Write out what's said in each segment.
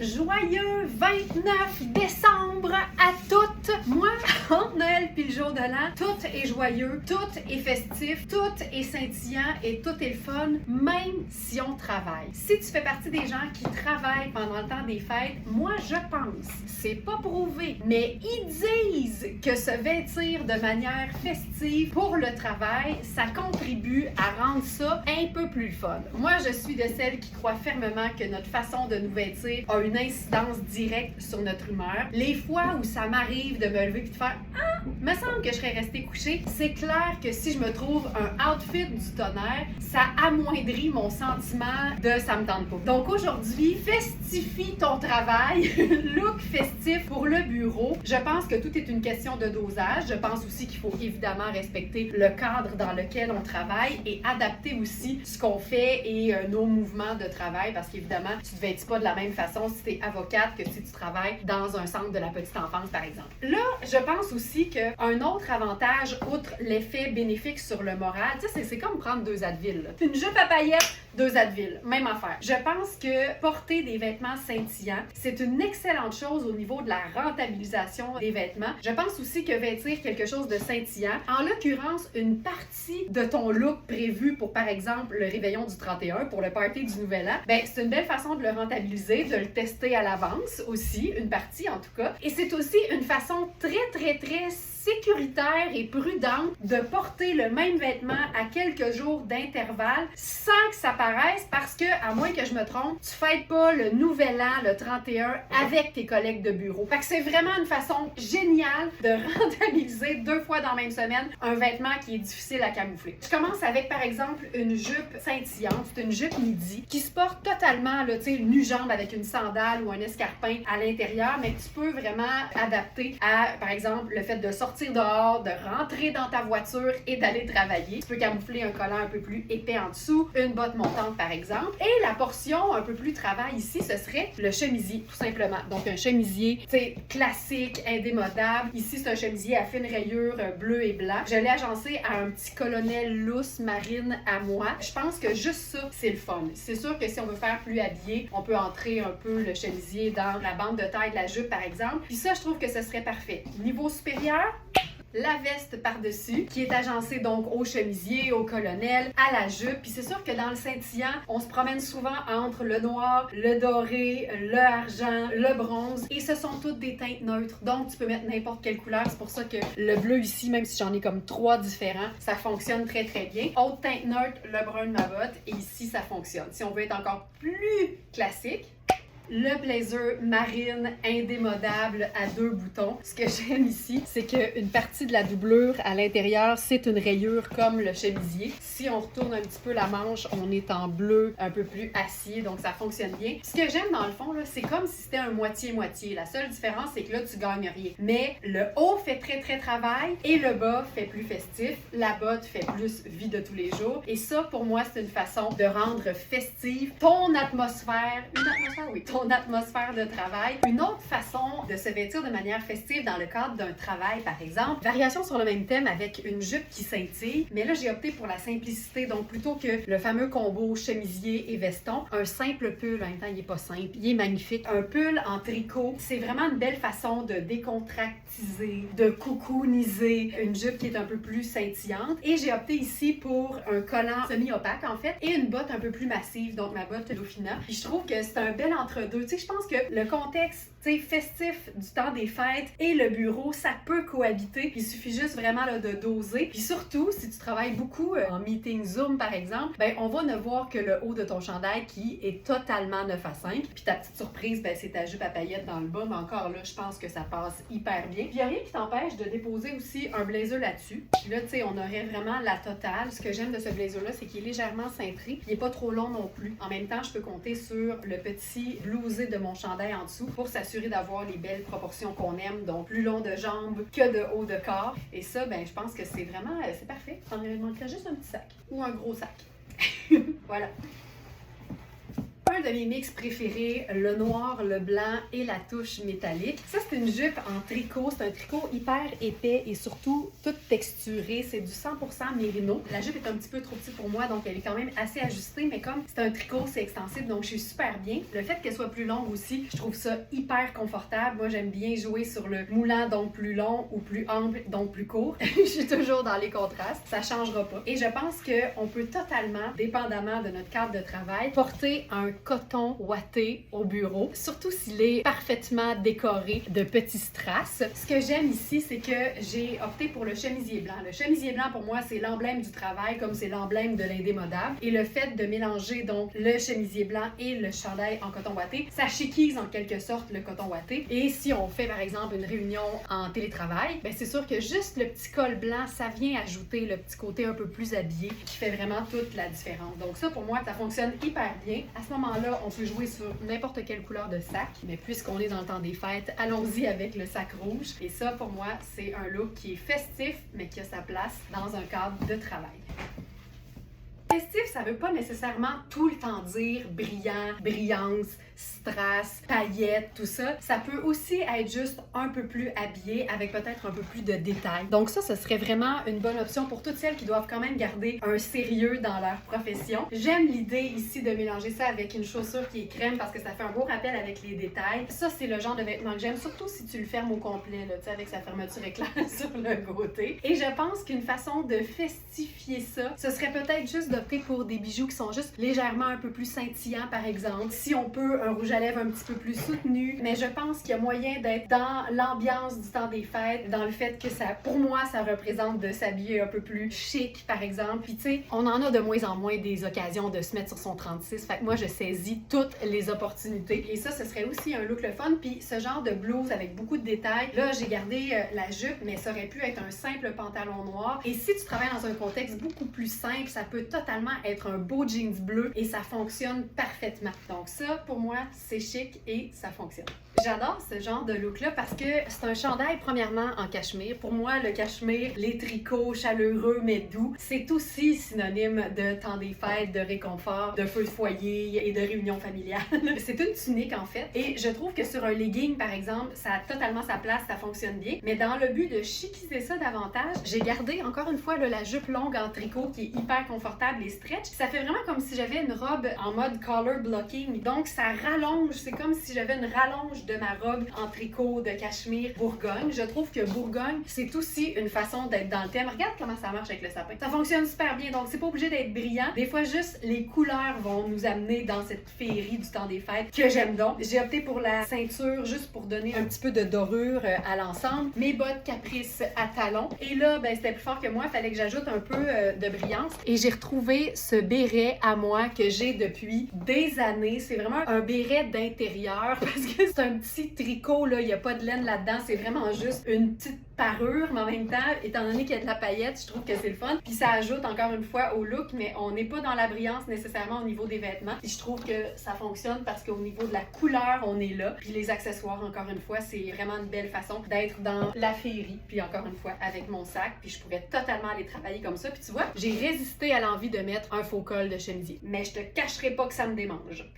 Joyeux 29 décembre à toutes! Moi, entre Noël puis le jour de l'an, tout est joyeux, tout est festif, tout est scintillant et tout est le fun, même si on travaille. Si tu fais partie des gens qui travaillent pendant le temps des fêtes, moi je pense, c'est pas prouvé, mais ils disent que se vêtir de manière festive pour le travail, ça contribue à rendre ça un peu plus fun. Moi, je suis de celles qui croient fermement que notre façon de nous vêtir a une incidence directe sur notre humeur. Les fois où ça m'arrive de me lever et de faire « Ah, me semble que je serais restée couchée », c'est clair que si je me trouve un outfit du tonnerre, ça amoindrit mon sentiment de « ça me tente pas ». Donc aujourd'hui, festifie ton travail, look festif pour le bureau. Je pense que tout est une question de dosage. Je pense aussi qu'il faut évidemment respecter le cadre dans lequel on travaille et adapter aussi ce qu'on fait et nos mouvements de travail parce qu'évidemment, tu ne te vêtis pas de la même façon si tu es avocate que si tu travailles dans un centre de la petite enfance, par exemple. Là, je pense aussi qu'un autre avantage, outre l'effet bénéfique sur le moral, tu sais, c'est comme prendre 2 Advil. Une jupe à paillettes, 2 Advil, même affaire. Je pense que porter des vêtements scintillants, c'est une excellente chose au niveau de la rentabilisation des vêtements. Je pense aussi que vêtir quelque chose de scintillant, en l'occurrence, une partie de ton look prévu pour, par exemple, le réveillon du 31, pour le party du Nouvel An, ben, c'est une belle façon de le rentabiliser, de le tester à l'avance aussi, une partie en tout cas. Et c'est aussi une façon très sécuritaire et prudente de porter le même vêtement à quelques jours d'intervalle sans que ça paraisse parce que, à moins que je me trompe, tu fêtes pas le Nouvel An, le 31, avec tes collègues de bureau. Fait que c'est vraiment une façon géniale de rentabiliser 2 fois dans la même semaine un vêtement qui est difficile à camoufler. Je commence avec, par exemple, une jupe scintillante. C'est une jupe midi qui se porte totalement, tu sais, nu-jambe avec une sandale ou un escarpin à l'intérieur, mais tu peux vraiment adapter à, par exemple, le fait de sortir dehors, de rentrer dans ta voiture et d'aller travailler. Tu peux camoufler un collant un peu plus épais en dessous, une botte montante par exemple. Et la portion un peu plus travail ici, ce serait le chemisier, tout simplement. Donc un chemisier, tu sais, classique, indémodable. Ici, c'est un chemisier à fine rayure bleu et blanc. Je l'ai agencé à un petit colonel lousse marine à moi. Je pense que juste ça, c'est le fun. C'est sûr que si on veut faire plus habillé, on peut entrer un peu le chemisier dans la bande de taille de la jupe, par exemple. Puis ça, je trouve que ce serait parfait. Niveau supérieur, la veste par-dessus, qui est agencée donc au chemisier, au colonel, à la jupe. Puis c'est sûr que dans le scintillant, on se promène souvent entre le noir, le doré, le argent, le bronze. Et ce sont toutes des teintes neutres. Donc, tu peux mettre n'importe quelle couleur. C'est pour ça que le bleu ici, même si j'en ai comme 3 différents, ça fonctionne très bien. Autre teinte neutre, le brun de ma botte. Et ici, ça fonctionne. Si on veut être encore plus classique, le blazer marine indémodable à 2 boutons. Ce que j'aime ici, c'est qu'une partie de la doublure à l'intérieur, c'est une rayure comme le chemisier. Si on retourne un petit peu la manche, on est en bleu un peu plus acier, donc ça fonctionne bien. Ce que j'aime dans le fond, là, c'est comme si c'était un moitié-moitié. La seule différence, c'est que là, tu gagnes rien. Mais le haut fait très travail et le bas fait plus festif. La botte fait plus vie de tous les jours. Et ça, pour moi, c'est une façon de rendre festive ton atmosphère. Une atmosphère, oui, ton atmosphère de travail. Une autre façon de se vêtir de manière festive dans le cadre d'un travail, par exemple. Variation sur le même thème avec une jupe qui scintille, mais là, j'ai opté pour la simplicité. Donc, plutôt que le fameux combo chemisier et veston, un simple pull, en même temps, il est pas simple, il est magnifique. Un pull en tricot, c'est vraiment une belle façon de décontractiser, de cocooniser une jupe qui est un peu plus scintillante. Et j'ai opté ici pour un collant semi-opaque, en fait, et une botte un peu plus massive, donc ma botte Lofina. Puis je trouve que c'est un bel entre-deux. Tu sais, je pense que le contexte, tu sais, festif du temps des fêtes et le bureau, ça peut cohabiter. Il suffit juste vraiment là, de doser. Puis surtout, si tu travailles beaucoup en meeting Zoom, par exemple, ben on va ne voir que le haut de ton chandail qui est totalement 9 à 5. Puis ta petite surprise, ben c'est ta jupe à paillettes dans le bas. Mais encore là, je pense que ça passe hyper bien. Puis il n'y a rien qui t'empêche de déposer aussi un blazer là-dessus. Puis là, tu sais, on aurait vraiment la totale. Ce que j'aime de ce blazer-là, c'est qu'il est légèrement cintré. Il n'est pas trop long non plus. En même temps, je peux compter sur le petit blousé de mon chandail en dessous pour s'assurer d'avoir les belles proportions qu'on aime, donc plus long de jambes que de haut de corps. Et ça, ben, je pense que c'est vraiment, c'est parfait. Il manquerait juste un petit sac ou un gros sac. Voilà. Un de mes mix préférés, le noir, le blanc et la touche métallique. Ça, c'est une jupe en tricot. C'est un tricot hyper épais et surtout tout texturé. C'est du 100% mérino. La jupe est un petit peu trop petite pour moi, donc elle est quand même assez ajustée, mais comme c'est un tricot, c'est extensible, donc je suis super bien. Le fait qu'elle soit plus longue aussi, je trouve ça hyper confortable. Moi, j'aime bien jouer sur le moulant, donc plus long, ou plus ample, donc plus court. Je suis toujours dans les contrastes. Ça changera pas. Et je pense qu'on peut totalement, dépendamment de notre cadre de travail, porter un coton ouaté au bureau, surtout s'il est parfaitement décoré de petits strass. Ce que j'aime ici, c'est que j'ai opté pour le chemisier blanc. Le chemisier blanc, pour moi, c'est l'emblème du travail, comme c'est l'emblème de l'indémodable. Et le fait de mélanger donc le chemisier blanc et le chandail en coton ouaté, ça chiquise en quelque sorte le coton ouaté. Et si on fait par exemple une réunion en télétravail, ben c'est sûr que juste le petit col blanc, ça vient ajouter le petit côté un peu plus habillé qui fait vraiment toute la différence. Donc ça, pour moi, ça fonctionne hyper bien. À ce moment-là, on peut jouer sur n'importe quelle couleur de sac, mais puisqu'on est dans le temps des fêtes, allons-y avec le sac rouge. Et ça, pour moi, c'est un look qui est festif, mais qui a sa place dans un cadre de travail. Festif, ça veut pas nécessairement tout le temps dire brillant, brillance, strass, paillettes, tout ça. Ça peut aussi être juste un peu plus habillé avec peut-être un peu plus de détails. Donc ça, ce serait vraiment une bonne option pour toutes celles qui doivent quand même garder un sérieux dans leur profession. J'aime l'idée ici de mélanger ça avec une chaussure qui est crème parce que ça fait un beau rappel avec les détails. Ça, c'est le genre de vêtement que j'aime, surtout si tu le fermes au complet, là, tu sais, avec sa fermeture éclair sur le côté. Et je pense qu'une façon de festifier ça, ce serait peut-être juste d'opter pour des bijoux qui sont juste légèrement un peu plus scintillants, par exemple. Si on peut, un rouge à lèvres un petit peu plus soutenu, mais je pense qu'il y a moyen d'être dans l'ambiance du temps des fêtes, dans le fait que ça, pour moi, ça représente de s'habiller un peu plus chic, par exemple. Puis tu sais, on en a de moins en moins des occasions de se mettre sur son 36, fait que moi, je saisis toutes les opportunités. Et ça, ce serait aussi un look le fun. Puis ce genre de blouse avec beaucoup de détails, là, j'ai gardé la jupe, mais ça aurait pu être un simple pantalon noir. Et si tu travailles dans un contexte beaucoup plus simple, ça peut totalement être un beau jeans bleu et ça fonctionne parfaitement. Donc ça, pour moi, c'est chic et ça fonctionne. J'adore ce genre de look-là parce que c'est un chandail premièrement en cachemire. Pour moi, le cachemire, les tricots chaleureux mais doux, c'est aussi synonyme de temps des fêtes, de réconfort, de feu de foyer et de réunion familiale. C'est une tunique en fait et je trouve que sur un legging par exemple, ça a totalement sa place, ça fonctionne bien. Mais dans le but de chiquiser ça davantage, j'ai gardé encore une fois là, la jupe longue en tricot qui est hyper confortable et stretch. Ça fait vraiment comme si j'avais une robe en mode collar blocking. Donc ça rallonge, c'est comme si j'avais une rallonge de ma robe en tricot de cachemire Bourgogne. Je trouve que Bourgogne, c'est aussi une façon d'être dans le thème. Regarde comment ça marche avec le sapin. Ça fonctionne super bien, donc c'est pas obligé d'être brillant. Des fois, juste les couleurs vont nous amener dans cette féerie du temps des fêtes que j'aime donc. J'ai opté pour la ceinture juste pour donner un petit peu de dorure à l'ensemble. Mes bottes Caprice à talons. Et là, ben, c'était plus fort que moi. Fallait que j'ajoute un peu de brillance. Et j'ai retrouvé ce béret à moi que j'ai depuis des années. C'est vraiment un béret d'intérieur parce que c'est un petit tricot, là, il n'y a pas de laine là-dedans, c'est vraiment juste une petite parure, mais en même temps, étant donné qu'il y a de la paillette, je trouve que c'est le fun. Puis ça ajoute encore une fois au look, mais on n'est pas dans la brillance nécessairement au niveau des vêtements. Puis je trouve que ça fonctionne parce qu'au niveau de la couleur, on est là. Puis les accessoires, encore une fois, c'est vraiment une belle façon d'être dans la féerie. Puis encore une fois, avec mon sac, puis je pourrais totalement aller travailler comme ça. Puis tu vois, j'ai résisté à l'envie de mettre un faux col de chemisier. Mais je te cacherai pas que ça me démange.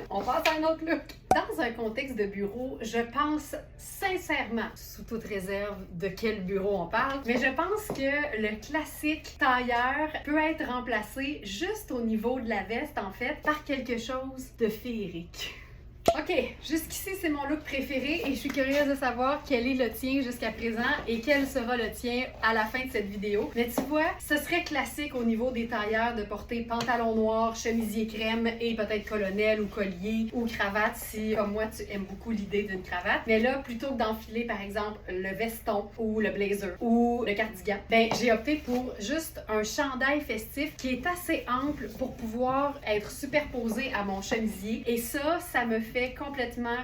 On passe à un autre look. Dans un contexte de bureau, je pense sincèrement, sous toute réserve de quel bureau on parle, mais je pense que le classique tailleur peut être remplacé juste au niveau de la veste, en fait, par quelque chose de féerique. Ok, jusqu'ici c'est mon look préféré et je suis curieuse de savoir quel est le tien jusqu'à présent et quel sera le tien à la fin de cette vidéo. Mais tu vois, ce serait classique au niveau des tailleurs de porter pantalon noir, chemisier crème et peut-être colonel ou collier ou cravate si, comme moi, tu aimes beaucoup l'idée d'une cravate. Mais là, plutôt que d'enfiler par exemple le veston ou le blazer ou le cardigan, ben j'ai opté pour juste un chandail festif qui est assez ample pour pouvoir être superposé à mon chemisier et ça me fait fait complètement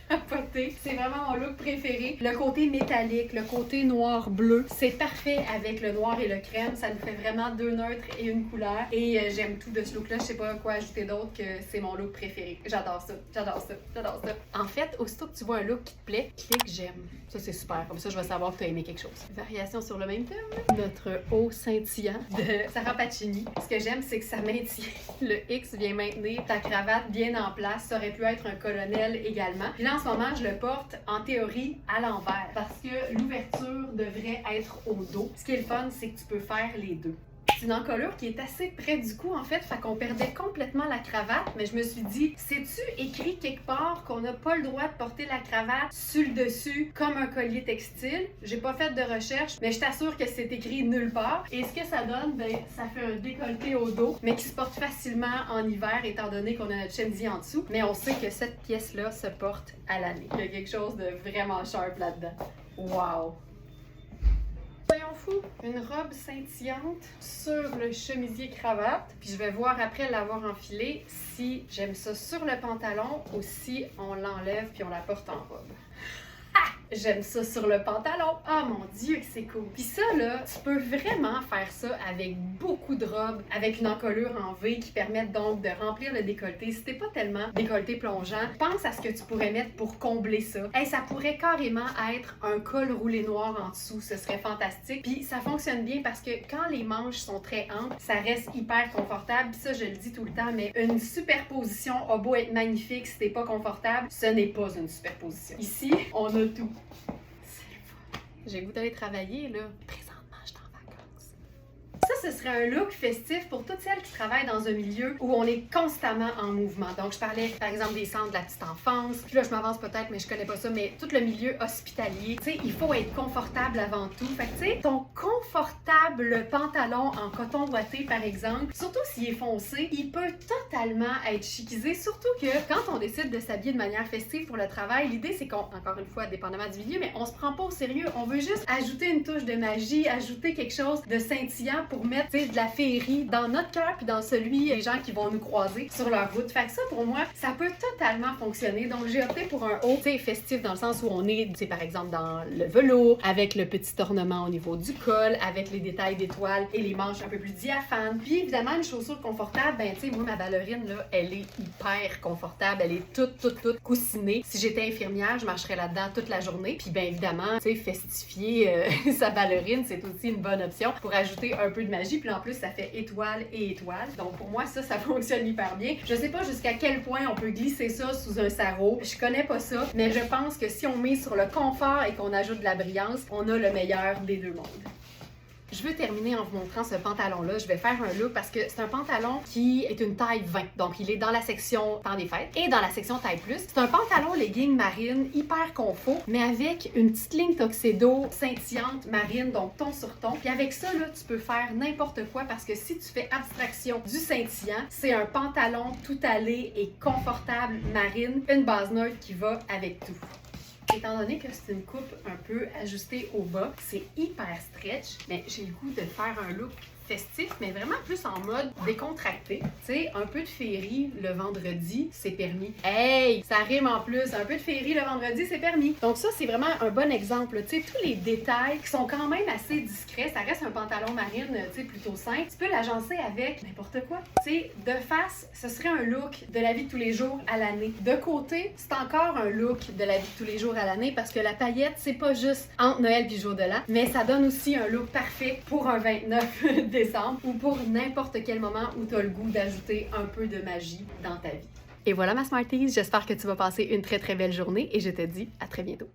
capoter. C'est vraiment mon look préféré. Le côté métallique, le côté noir-bleu, c'est parfait avec le noir et le crème. Ça nous fait vraiment deux neutres et une couleur. Et j'aime tout de ce look-là. Je sais pas quoi ajouter d'autre que c'est mon look préféré. J'adore ça, j'adore ça, j'adore ça. En fait, aussitôt que tu vois un look qui te plaît, clique j'aime. Ça, c'est super. Comme ça, je vais savoir que tu as aimé quelque chose. Variation sur le même thème. Notre haut scintillant de Sarah Pacini. Ce que j'aime, c'est que ça maintient. Le X vient maintenir ta cravate bien en place. Ça aurait pu être un colonel également. Puis là, en ce moment, je le porte en théorie à l'envers parce que l'ouverture devrait être au dos. Ce qui est le fun, c'est que tu peux faire les deux. C'est une encolure qui est assez près du cou, en fait qu'on perdait complètement la cravate, mais je me suis dit, sais-tu écrit quelque part qu'on n'a pas le droit de porter la cravate sur le dessus comme un collier textile? J'ai pas fait de recherche, mais je t'assure que c'est écrit nulle part. Et ce que ça donne, ben, ça fait un décolleté au dos, mais qui se porte facilement en hiver, étant donné qu'on a notre chemisier en dessous. Mais on sait que cette pièce-là se porte à l'année. Il y a quelque chose de vraiment sharp là-dedans. Wow! Soyons fous, une robe scintillante sur le chemisier cravate. Puis je vais voir après l'avoir enfilée si j'aime ça sur le pantalon ou si on l'enlève puis on la porte en robe. J'aime ça sur le pantalon. Ah mon Dieu que c'est cool. Puis ça là, tu peux vraiment faire ça avec beaucoup de robes, avec une encolure en V qui permettent donc de remplir le décolleté. Si t'es pas tellement décolleté plongeant, pense à ce que tu pourrais mettre pour combler ça. Hey, ça pourrait carrément être un col roulé noir en dessous. Ce serait fantastique. Puis ça fonctionne bien parce que quand les manches sont très amples, ça reste hyper confortable. Puis ça, je le dis tout le temps, mais une superposition a beau être magnifique, si t'es pas confortable, ce n'est pas une superposition. Ici, on a tout. J'ai le goût d'aller travailler, là. Présentement, je suis en vacances. Ça, ce serait un look festif pour toutes celles qui travaillent dans un milieu où on est constamment en mouvement. Donc, je parlais, par exemple, des centres de la petite enfance. Puis là, je m'avance peut-être, mais je connais pas ça. Mais tout le milieu hospitalier, tu sais, il faut être confortable avant tout. Fait que, tu sais, ton confortable pantalon en coton ouaté, par exemple, surtout s'il est foncé, il peut totalement être chiquisé. Surtout que quand on décide de s'habiller de manière festive pour le travail, l'idée, c'est qu'on, encore une fois, dépendamment du milieu, mais on se prend pas au sérieux. On veut juste ajouter une touche de magie, ajouter quelque chose de scintillant pour mettre de la féerie dans notre cœur puis dans celui des gens qui vont nous croiser sur leur route. Fait que ça, pour moi, ça peut totalement fonctionner. Donc, j'ai opté pour un haut festif dans le sens où on est, par exemple, dans le velours, avec le petit ornement au niveau du col, avec les détails d'étoiles et les manches un peu plus diaphanes. Puis, évidemment, une chaussure confortable, ben, tu sais, moi, ma ballerine, là, elle est hyper confortable. Elle est toute coussinée. Si j'étais infirmière, je marcherais là-dedans toute la journée. Puis, bien évidemment, tu sais, festifier sa ballerine, c'est aussi une bonne option pour ajouter un peu de magie. Puis en plus, ça fait étoile et étoile. Donc pour moi, ça fonctionne hyper bien. Je sais pas jusqu'à quel point on peut glisser ça sous un sarrau. Je connais pas ça, mais je pense que si on met sur le confort et qu'on ajoute de la brillance, on a le meilleur des deux mondes. Je veux terminer en vous montrant ce pantalon-là. Je vais faire un look parce que c'est un pantalon qui est une taille 20. Donc, il est dans la section temps des fêtes et dans la section taille plus. C'est un pantalon legging marine hyper confort, mais avec une petite ligne tuxedo scintillante marine, donc ton sur ton. Puis avec ça, là, tu peux faire n'importe quoi parce que si tu fais abstraction du scintillant, c'est un pantalon tout allé et confortable marine, une base neutre qui va avec tout. Étant donné que c'est une coupe un peu ajustée au bas, c'est hyper stretch, mais j'ai le goût de faire un look festif, mais vraiment plus en mode décontracté. Tu sais, un peu de féerie le vendredi, c'est permis. Hey! Ça rime en plus. Un peu de féerie le vendredi, c'est permis. Donc ça, c'est vraiment un bon exemple. Tu sais, tous les détails qui sont quand même assez discrets. Ça reste un pantalon marine, tu sais, plutôt simple. Tu peux l'agencer avec n'importe quoi. Tu sais, de face, ce serait un look de la vie de tous les jours à l'année. De côté, c'est encore un look de la vie de tous les jours à l'année parce que la paillette, c'est pas juste entre Noël et jour de l'an, mais ça donne aussi un look parfait pour un 29 décembre ou pour n'importe quel moment où tu as le goût d'ajouter un peu de magie dans ta vie. Et voilà ma Smarties, j'espère que tu vas passer une très très belle journée et je te dis à très bientôt.